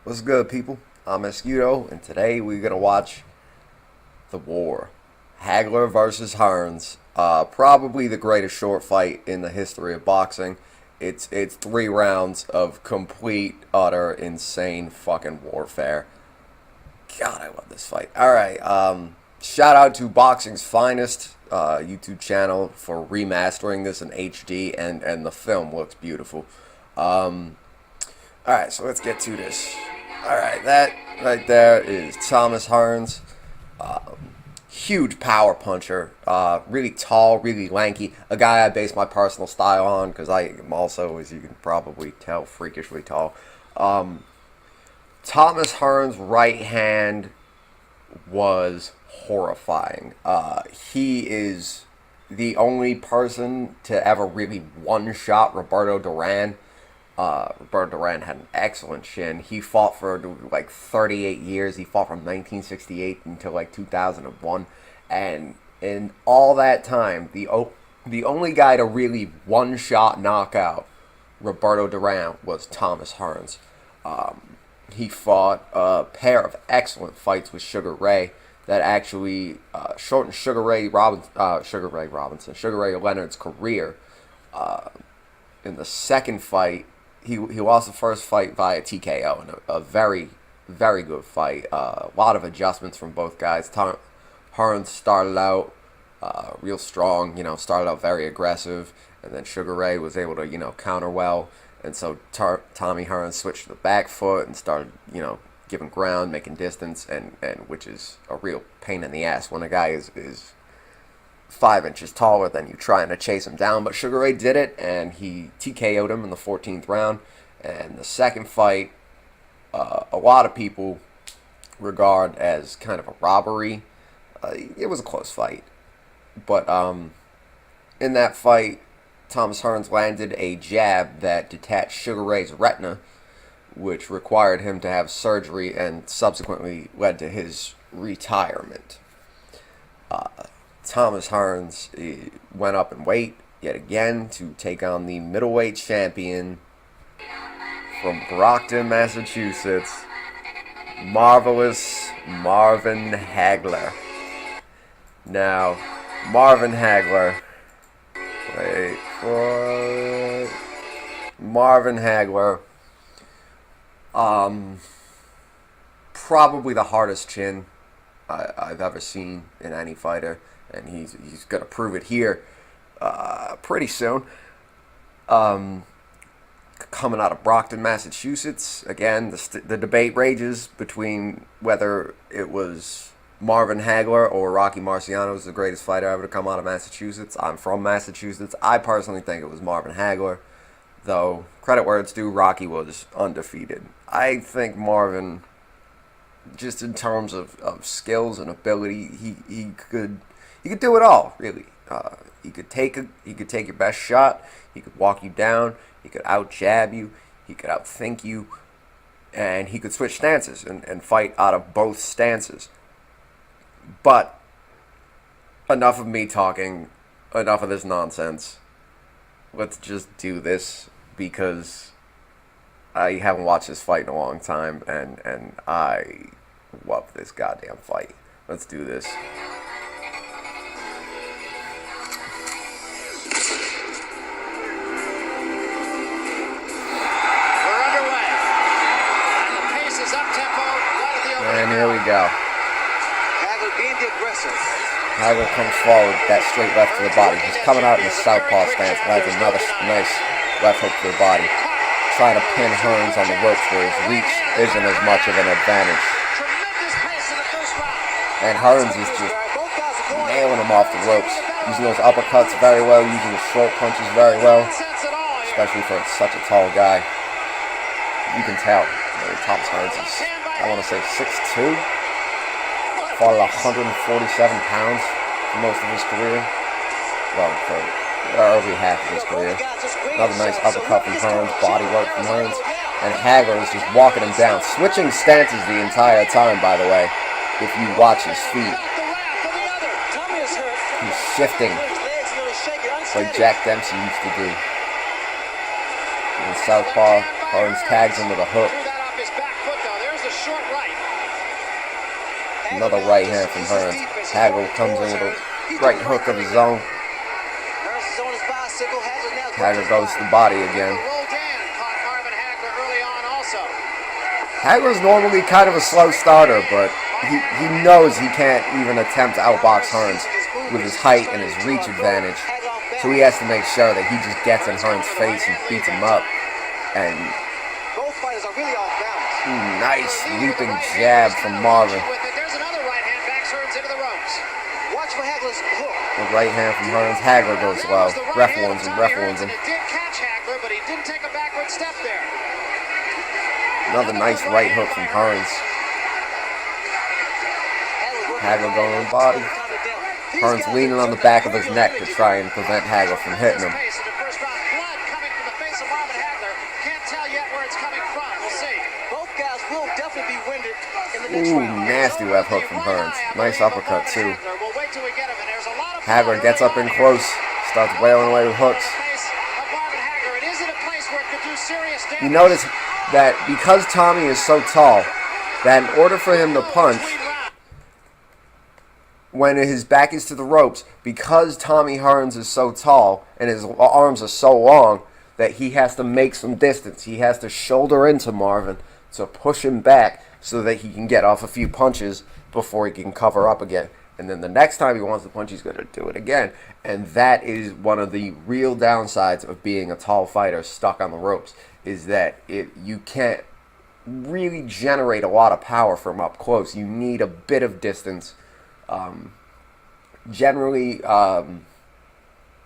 What's good, people? I'm Mosquito, and today we're gonna watch The War. Hagler versus Hearns. Probably the greatest short fight in the history of boxing. It's 3 rounds of complete, utter, insane fucking warfare. God, I love this fight. All right, shout out to Boxing's Finest YouTube channel for remastering this in HD, and the film looks beautiful. All right, so let's get to this. All right, that right there is Thomas Hearns. Huge power puncher. Really tall, really lanky. A guy I base my personal style on because I am also, as you can probably tell, freakishly tall. Thomas Hearns' right hand was horrifying. He is the only person to ever really one-shot Roberto Duran. Roberto Duran had an excellent chin. He fought for like 38 years. He fought from 1968 until like 2001. And in all that time, the only guy to really one-shot knock out Roberto Duran was Thomas Hearns. He fought a pair of excellent fights with Sugar Ray that actually shortened Sugar Ray Leonard's career. In the second fight, he lost the first fight via TKO in a very, very good fight. A lot of adjustments from both guys. Hearns started out real strong, started out very aggressive, and then Sugar Ray was able to, counter well. And so Tommy Hearns switched to the back foot and started, giving ground, making distance, and which is a real pain in the ass when a guy is 5 inches taller than you trying to chase him down. But Sugar Ray did it, and he TKO'd him in the 14th round. And the second fight, a lot of people regard as kind of a robbery. It was a close fight. But in that fight, Thomas Hearns landed a jab that detached Sugar Ray's retina, which required him to have surgery and subsequently led to his retirement. Thomas Hearns went up in weight yet again to take on the middleweight champion from Brockton, Massachusetts, marvelous Marvin Hagler. Now, Marvin Hagler, probably the hardest chin I've ever seen in any fighter, and he's going to prove it here pretty soon. Coming out of Brockton, Massachusetts, again, the debate rages between whether it was Marvin Hagler or Rocky Marciano was the greatest fighter ever to come out of Massachusetts. I'm from Massachusetts. I personally think it was Marvin Hagler, though credit where it's due, Rocky was undefeated. I think Marvin, just in terms of skills and ability, he could do it all, really. He could take your best shot. He could walk you down. He could out jab you. He could outthink you, and he could switch stances and fight out of both stances. But enough of me talking. Enough of this nonsense. Let's just do this because I haven't watched this fight in a long time, and I love this goddamn fight. Let's do this. And here we go. Hagler comes forward, that straight left to the body. He's coming out in the southpaw stance, lands another nice left hook to the body. Trying to pin Hearns on the ropes where his reach isn't as much of an advantage. And Hearns is just nailing him off the ropes. Using those uppercuts very well, using the short punches very well. Especially for such a tall guy. You can tell. Thomas Hearns is, I want to say, 6'2". Fought at 147 pounds for most of his career. Well, for the early half of his career. Another nice uppercut from Hearns, body work from Hearns. And Hagler is just walking him down. Switching stances the entire time, by the way, if you watch his feet. He's shifting like Jack Dempsey used to do. In southpaw, Hearns tags him with a hook. short right. Another right hand from Hearns. Hagler comes in with a right hook of his own. Hagler goes to the body again. Hagler's normally kind of a slow starter, but he knows he can't even attempt to outbox Hearns with his height and his reach advantage. So he has to make sure that he just gets in Hearns' face and beats him up. And nice leaping jab from Marvin. The right hand from Hearns. Hagler goes low. Ref warns him. It did catch Hagler, but he didn't take a backward step there. Another nice right hook from Hearns. Hagler going on the body. Hearns leaning on the back of his neck to try and prevent Hagler from hitting him. Ooh, nasty left hook from Hearns. Nice uppercut too. Hagler gets up in close, starts wailing away with hooks. You notice that because Tommy is so tall, that in order for him to punch, when his back is to the ropes, because Tommy Hearns is so tall and his arms are so long, that he has to make some distance. He has to shoulder into Marvin to push him back so that he can get off a few punches before he can cover up again. And then the next time he wants to punch, he's going to do it again. And that is one of the real downsides of being a tall fighter stuck on the ropes, is that you can't really generate a lot of power from up close. You need a bit of distance. Generally,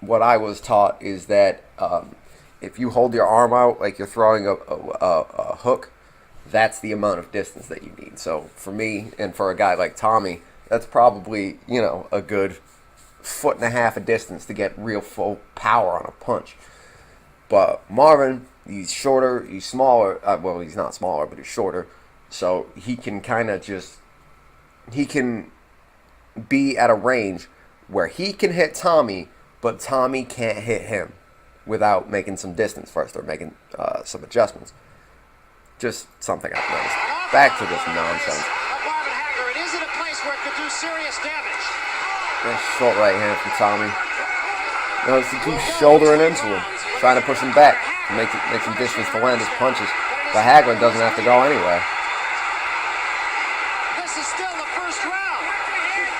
what I was taught is that if you hold your arm out like you're throwing a hook, that's the amount of distance that you need. So for me and for a guy like Tommy, that's probably, a good 1.5 feet of distance to get real full power on a punch. But Marvin, he's shorter, he's smaller. Well, he's not smaller, but he's shorter. So he can kind of he can be at a range where he can hit Tommy, but Tommy can't hit him without making some distance first or making some adjustments. Just something I've noticed. Back to this nonsense. Nice short right hand from Tommy. Notice he keeps shouldering into him, trying to push him back to make some distance to land his punches. But Hagler doesn't have to go anywhere.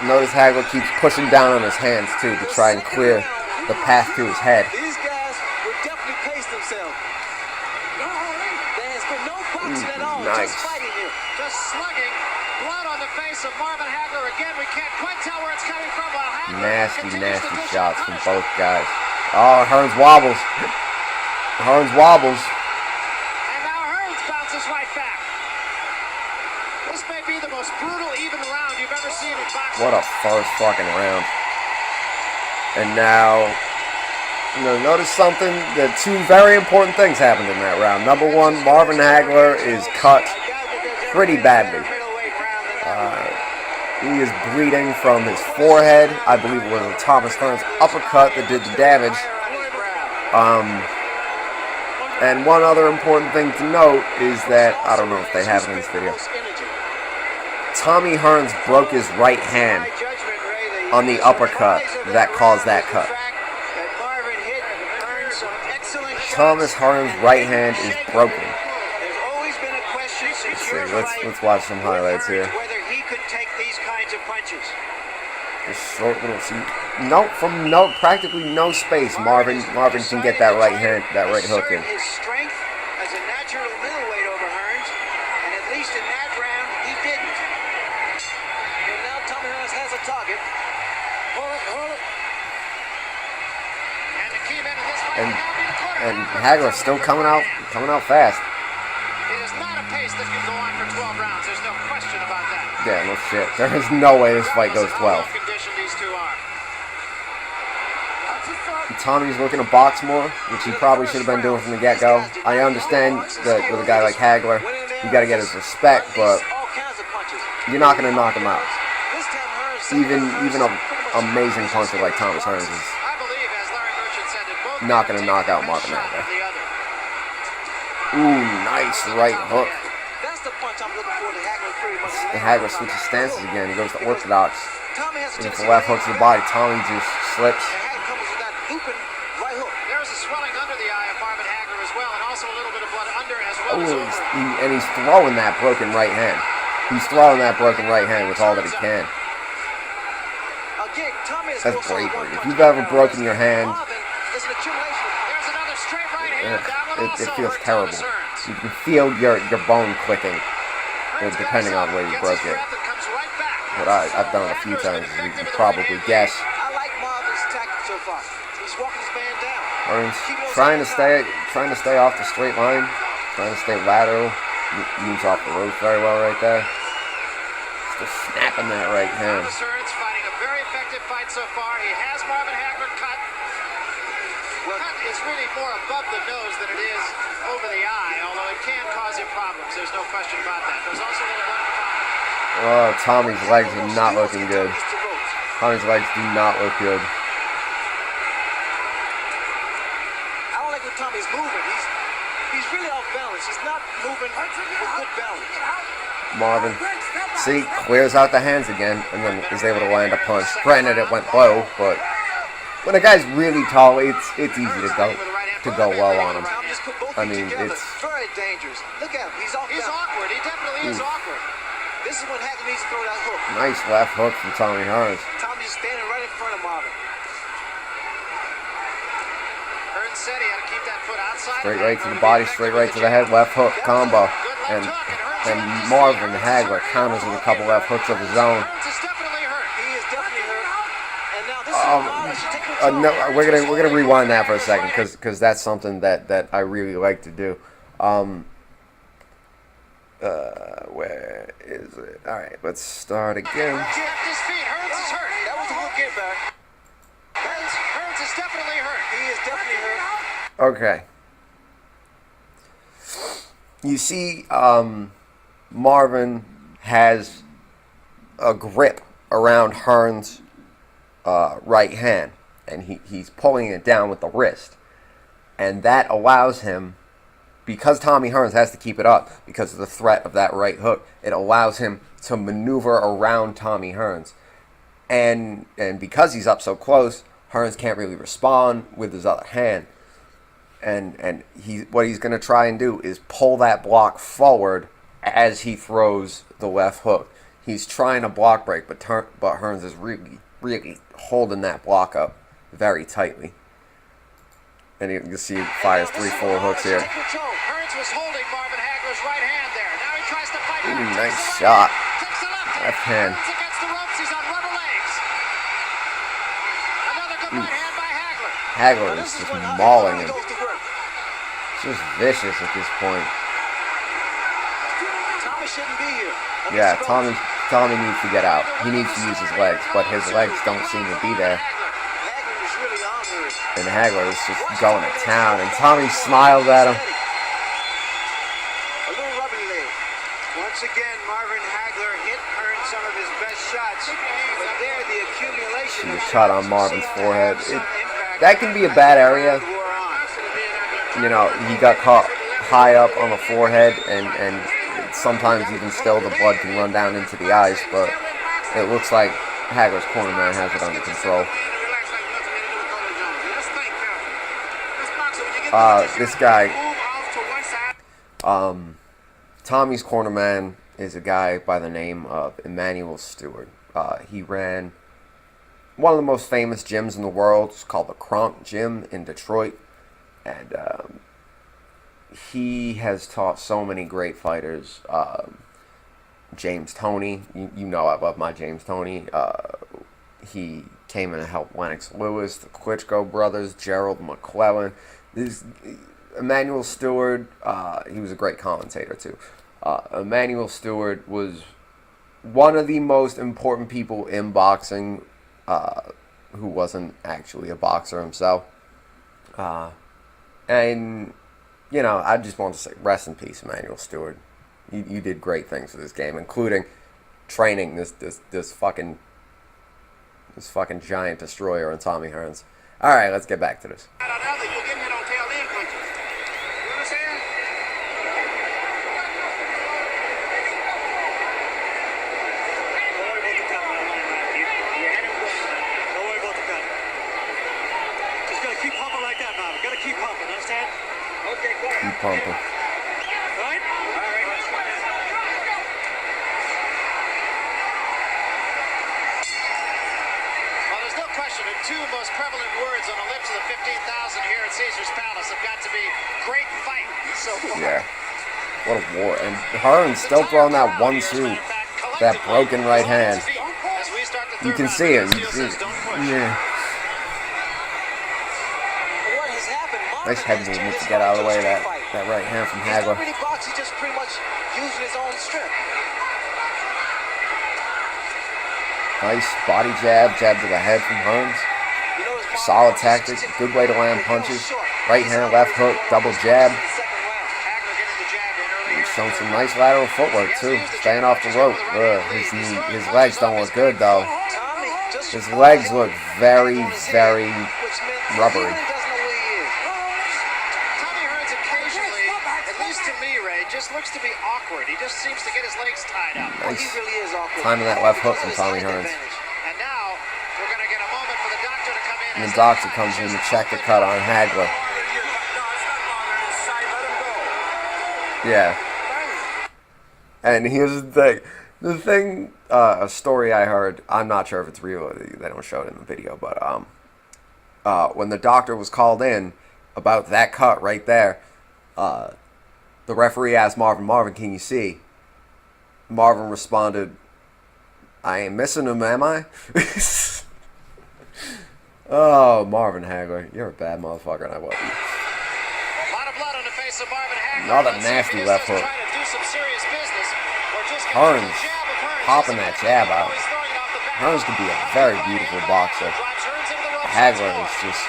Notice Hagler keeps pushing down on his hands too to try and clear the path to his head. These guys will definitely pace themselves. There's been no boxing at all. Nice. Just fighting here. Just slugging. Blood on the face of Marvin Hagler again. We can't quite tell where it's coming from. Nasty shots from both guys. Oh, Hearns wobbles. Hearns wobbles. And now Hearns bounces right back. This may be the most brutal, even round you've ever seen in boxing. What a first fucking round. And now, notice something. The two very important things happened in that round. Number one, Marvin Hagler is cut pretty badly. He is bleeding from his forehead. I believe it was a Thomas Hearns uppercut that did the damage. And one other important thing to note is that, I don't know if they have it in this video, Tommy Hearns broke his right hand on the uppercut that caused that cut. Thomas Hearns' right hand is broken. Let's see. Let's watch some highlights here. Just short little seat. No, from practically no space, Marvin can get that right hand, that right hook in. His strength as a natural middleweight over Hearns, and at least in that round, he didn't. And now Tommy Hearns has a target. Hold it. And the key man in this fight And Hagler still coming out fast. It is not a pace that can go on for 12 rounds. There's no question about that. Yeah, no shit. There is no way this fight goes 12. Tommy's looking to box more, which he probably should have been doing from the get-go. I understand that with a guy like Hagler, you got to get his respect, but you're not going to knock him out. Even an amazing puncher like Thomas Hearns is not going to knock out Marvin Hagler. Ooh, nice right hook. punch. I'm looking forward to Hagler pretty much. Hagler switches stances again. He goes to orthodox. Tommy has a With the left hook to the body. Tommy just slips. And Hagler comes with that looping right hook. There's a swelling under the eye of Marvin Hagler as well, and also a little bit of blood under as well as over. And he's throwing that broken right hand. He's throwing that broken right hand with all that he can. Again, Tommy has That's bravery. If you've ever broken your hand, it's an accumulation of There's another straight right hand. That one it also feels hurt terrible. Thomas Hearns. You can feel your bone clicking, Hearns depending goes on where you gets broke his it. breath and comes right back. What I've done it a few times, as you can probably guess. I like Marvin's tactic so far. He's walking his man down. Hearns trying to stay off the straight line, trying to stay lateral. Moves off the ropes very well right there. Still snapping that right hand. Thomas Hearns fighting a very effective fight so far. He has Marvin Hagler cut. Cut is really more above the nose than it is over the eye, although it can cause him problems. There's no question about that. There's also a little blood in the bottom. Oh, Tommy's legs are not looking good. Tommy's legs do not look good. I don't like when Tommy's moving. He's really off balance. He's not moving with good balance. Marvin, see, clears out the hands again, and then is able to land a punch. Granted, it went low, but when a guy's really tall, it's easy to go well on him. Tom just put both I feet mean, together. it's Very dangerous. Look at him. He's off He's balance. awkward. He definitely is awkward. This is when Hagler needs to throw that hook. nice left hook from Tommy Hearns. Tommy's just standing right in front of Marvin. Hearns said he had to keep that foot outside. Straight right to the body, straight right to the head, left hook combo, and Marvin Hagler counters with a couple left hooks of his own. Hearns is definitely hurt. He is definitely hurt. And now this is Marvin should take control. No, we're gonna rewind that for a second because that's something that I really like to do. Where is it? All right, let's start again. Hearns kept his feet. Hearns is hurt. That was a good get back. Hearns is definitely hurt. He is definitely hurt. Okay. You see, Marvin has a grip around Hearns' right hand, and he's pulling it down with the wrist, and that allows him, because Tommy Hearns has to keep it up because of the threat of that right hook, it allows him to maneuver around Tommy Hearns. And because he's up so close, Hearns can't really respond with his other hand. And what he's going to try and do is pull that block forward as he throws the left hook. He's trying to block break, but Hearns is really holding that block up very tightly. And you can see he fires 3-4 hooks here. Hearns was holding Marvin Hagler's right hand there. Now he tries to fight Ooh, back. nice shot. Takes the left Left hand. Hearns against the ropes. He's on rubber legs. Another good right hand by Hagler. Hagler is just mauling him. Goes to work. Just vicious at this point. Tommy shouldn't be here. Yeah, Tommy needs to get out. He needs to use his legs, but his legs don't seem to be there. Hagler is really on here. And Hagler is just going to town. And Tommy smiles at him. A little rubbing leg. Once again, Marvin Hagler hit Hearns some of his best shots, but there the accumulation See the shot on Marvin's forehead. That can be a bad area. You know, he got caught high up on the forehead, and sometimes even still the blood can run down into the eyes, but it looks like Hagler's corner man has it under control. This guy, Tommy's corner man is a guy by the name of Emmanuel Stewart. He ran one of the most famous gyms in the world. It's called the Kronk Gym in Detroit. And he has taught so many great fighters. James Toney, you know I love my James Toney. He came in to help Lennox Lewis, the Klitschko brothers, Gerald McClellan. Emmanuel Stewart, he was a great commentator too. Emmanuel Stewart was one of the most important people in boxing who wasn't actually a boxer himself. And, you know, I just want to say rest in peace, Emmanuel Stewart. You did great things for this game, including training this fucking giant destroyer on Tommy Hearns. All right, let's get back to this. pumping. The two most prevalent words on the lips of the 15,000 here at Caesar's Palace have got to be great fight so far. Yeah. What a war. And Hearns still throwing that 1-2. That broken right hand. You can see it. Yeah. Nice head movement to get out of the way of that right hand from Hagler. He's just pretty much using his own strength. Nice body jab to the head from Hearns. Solid tactic, good way to land punches. Right hand, left hook, double jab. He's showing some nice lateral footwork too, staying off the rope. His legs don't look good though. His legs look very, very rubbery. Just looks to be awkward. He just seems to get his legs tied up. Nice. He really is awkward. Timing that left hook from Tommy Hearns. And now we're going to get a moment for the doctor to come in. And the doctor comes in to check the cut on Hagler. Yeah. And here's the thing. A story I heard, I'm not sure if it's real, they don't show it in the video, but when the doctor was called in about that cut right there, the referee asked Marvin, can you see? Marvin responded, I ain't missing him, am I? Oh, Marvin Hagler, you're a bad motherfucker, and I love you. A lot of blood on the face of Marvin Hagler. Another nasty left hook. Hearns popping that jab out. Hearns could be a very beautiful boxer. Hagler is just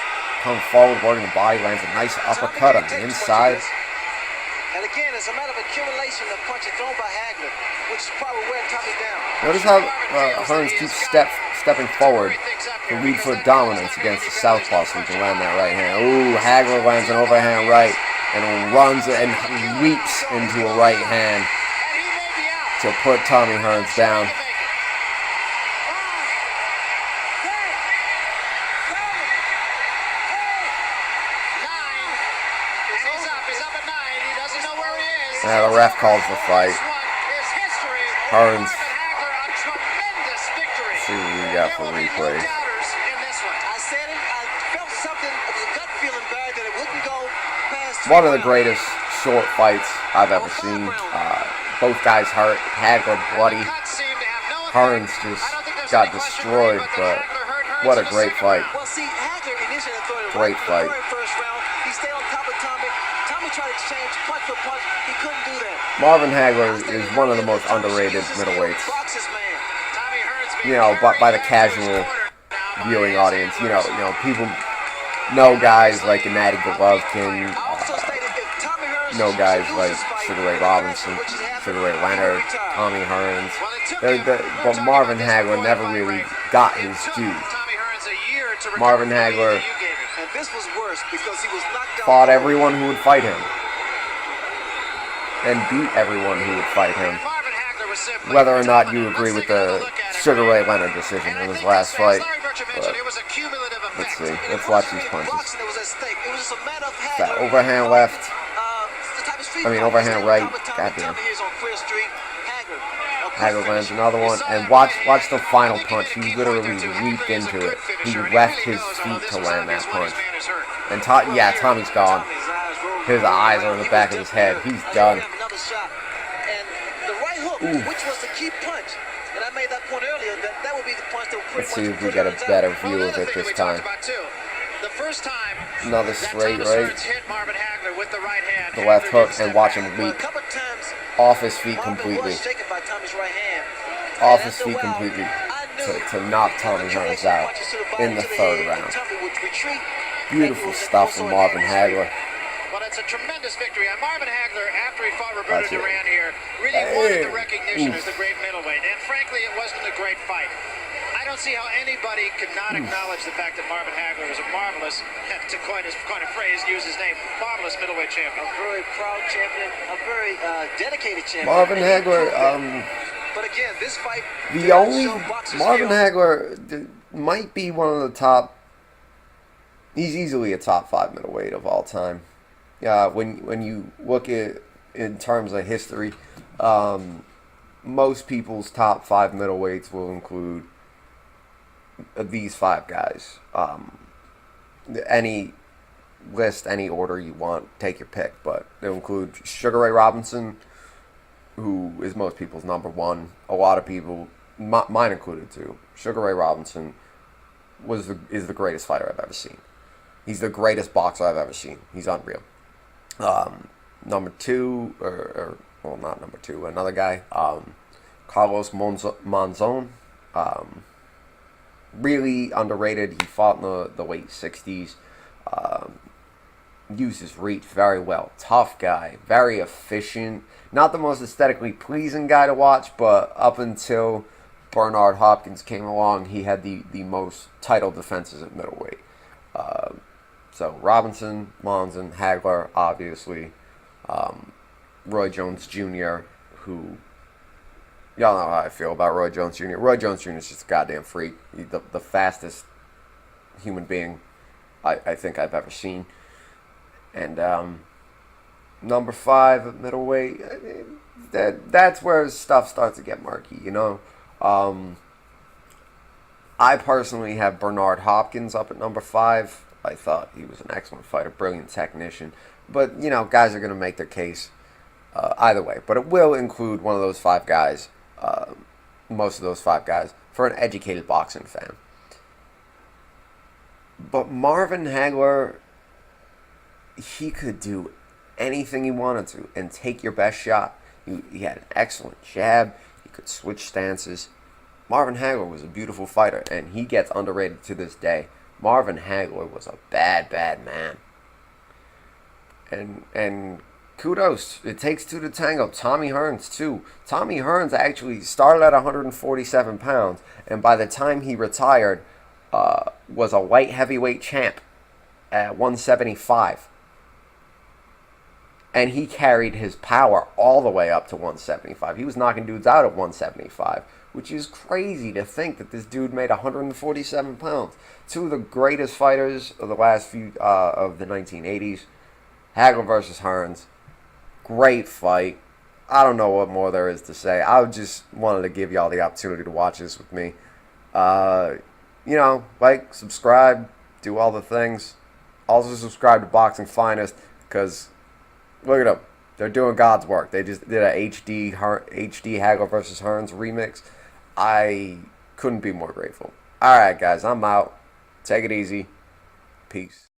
coming forward, working the body, lands a nice uppercut on the inside. And again, it's a matter of accumulation of punches thrown by Hagler, which is probably wearing Tommy down. Notice how Hearns keeps stepping forward to lead for dominance against the southpaw, so he can land that right hand. Ooh, Hagler lands an overhand right and runs and leaps into a right hand to put Tommy Hearns down. Yeah, the ref calls the fight. Hearns. See what we got for replay. I said it. I felt something. It was a gut feeling bad that it wouldn't go past. One of the greatest short fights I've ever seen. Both guys hurt. Hagler bloody. Hearns just got destroyed, but what a great fight. Well, see, Hagler initially thought it Great fight. first round. He stayed on top of Tommy. Tommy tried to exchange punch for punch. He couldn't do that. Marvin Hagler is one of the most underrated middleweights. You know, by the casual viewing audience. You know, people know guys like Gennady Golovkin, know guys like Sugar Ray Robinson, Sugar Ray Leonard, Tommy Hearns. But Marvin Hagler never really got his due. Marvin Hagler fought everyone who would fight him and beat everyone who would fight him. Whether or not you agree with the Sugar Ray Leonard decision in his last fight. But let's see. Let's watch these punches. That overhand left. Overhand right. Goddamn. Hagler lands another one. And watch the final punch. He literally leaped into it. He left his feet to land that punch. And Tommy's gone. His eyes are in the back of his head. He's done. Which was the key punch. And I made that point earlier that would be the punch that would Let's see if we get a better view of it this time. The first time another straight right. Hit Marvin Hagler with the right hand. The left hook and watch him leap off his feet completely. Off his feet completely to knock Tommy Hearns out in the third round. Beautiful stuff from Marvin Hagler. Well, it's a tremendous victory. And Marvin Hagler, after he fought Roberto Duran here, really wanted the recognition as the great middleweight. And frankly, it wasn't a great fight. I don't see how anybody could not acknowledge the fact that Marvin Hagler is a marvelous, to coin a phrase, use his name, marvelous middleweight champion. A very proud champion, a very dedicated champion. Marvin Hagler, but again, this fight, Marvin Hagler might be one of the top. He's easily a top 5 middleweight of all time. when you look at in terms of history, most people's top five middleweights will include these five guys. Any list, any order you want, take your pick, but they'll include Sugar Ray Robinson, who is most people's number one. A lot of people, mine included too. Sugar Ray Robinson is the greatest fighter I've ever seen. He's the greatest boxer I've ever seen. He's unreal. Number two, or well, not number two, another guy, Carlos Monzon. Really underrated. He fought in the late 60s. Used his reach very well. Tough guy. Very efficient. Not the most aesthetically pleasing guy to watch, but up until Bernard Hopkins came along, he had the most title defenses at middleweight. So Robinson, Monzon, Hagler, obviously. Roy Jones Jr., who... Y'all know how I feel about Roy Jones Jr. Roy Jones Jr. is just a goddamn freak. He's the fastest human being I think I've ever seen. And number five at middleweight, that's where stuff starts to get murky, you know. I personally have Bernard Hopkins up at number five. I thought he was an excellent fighter, brilliant technician. But, you know, guys are going to make their case either way. But it will include one of those five guys, most of those five guys, for an educated boxing fan. But Marvin Hagler, he could do anything he wanted to and take your best shot. He had an excellent jab. He could switch stances. Marvin Hagler was a beautiful fighter, and he gets underrated to this day. Marvin Hagler was a bad, bad man. And kudos. It takes two to tango. Tommy Hearns, too. Tommy Hearns actually started at 147 pounds, and by the time he retired, was a light heavyweight champ at 175. And he carried his power all the way up to 175. He was knocking dudes out at 175, which is crazy to think that this dude made 147 pounds. Two of the greatest fighters of the last few, of the 1980s. Hagler versus Hearns. Great fight. I don't know what more there is to say. I just wanted to give y'all the opportunity to watch this with me. You know, like, subscribe, do all the things. Also subscribe to Boxing Finest, because look at them. They're doing God's work. They just did a HD Hagler versus Hearns remix. I couldn't be more grateful. All right, guys, I'm out. Take it easy. Peace.